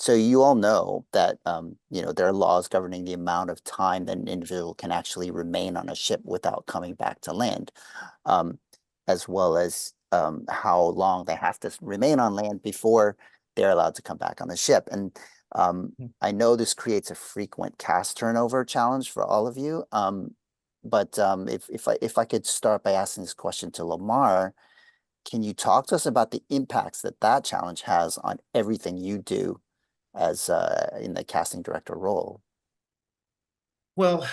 So you all know that there are laws governing the amount of time that an individual can actually remain on a ship without coming back to land, um, as well as how long they have to remain on land before they're allowed to come back on the ship. And I know this creates a frequent cast turnover challenge for all of you. But if I could start by asking this question to Lamar, can you talk to us about the impacts that that challenge has on everything you do as in the casting director role? Well,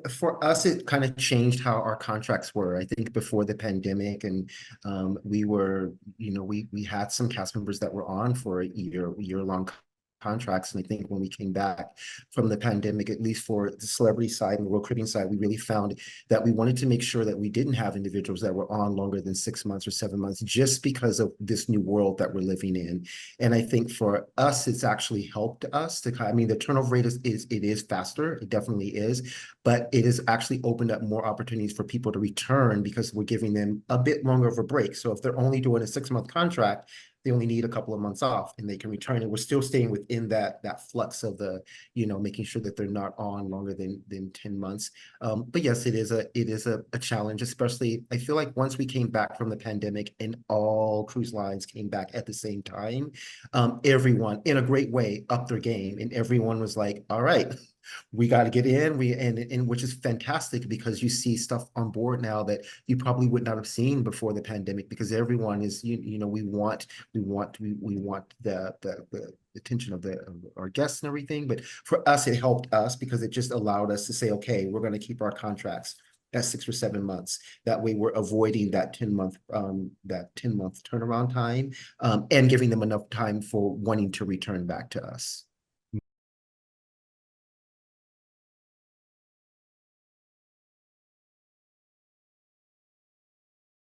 for us, it kind of changed how our contracts were. I think before the pandemic, and we were, we had some cast members that were on for year long contracts. And I think when we came back from the pandemic, at least for the celebrity side and the Royal Caribbean side, we really found that we wanted to make sure that we didn't have individuals that were on longer than 6 months or 7 months, just because of this new world that we're living in. And I think for us, it's actually helped us to kind of, I mean, the turnover rate is faster. It definitely is, but it has actually opened up more opportunities for people to return because we're giving them a bit longer of a break. So if they're only doing a 6 month contract, they only need a couple of months off and they can return. And we're still staying within that flux of the, making sure that they're not on longer than 10 months. But yes, it is a challenge, especially I feel like once we came back from the pandemic and all cruise lines came back at the same time, everyone in a great way upped their game, and everyone was like, all right, we got to get in, and which is fantastic because you see stuff on board now that you probably would not have seen before the pandemic, because everyone is, we want the attention of our guests and everything. But for us, it helped us because it just allowed us to say, okay, we're going to keep our contracts at 6 or 7 months. That way we're avoiding that 10 month turnaround time, and giving them enough time for wanting to return back to us.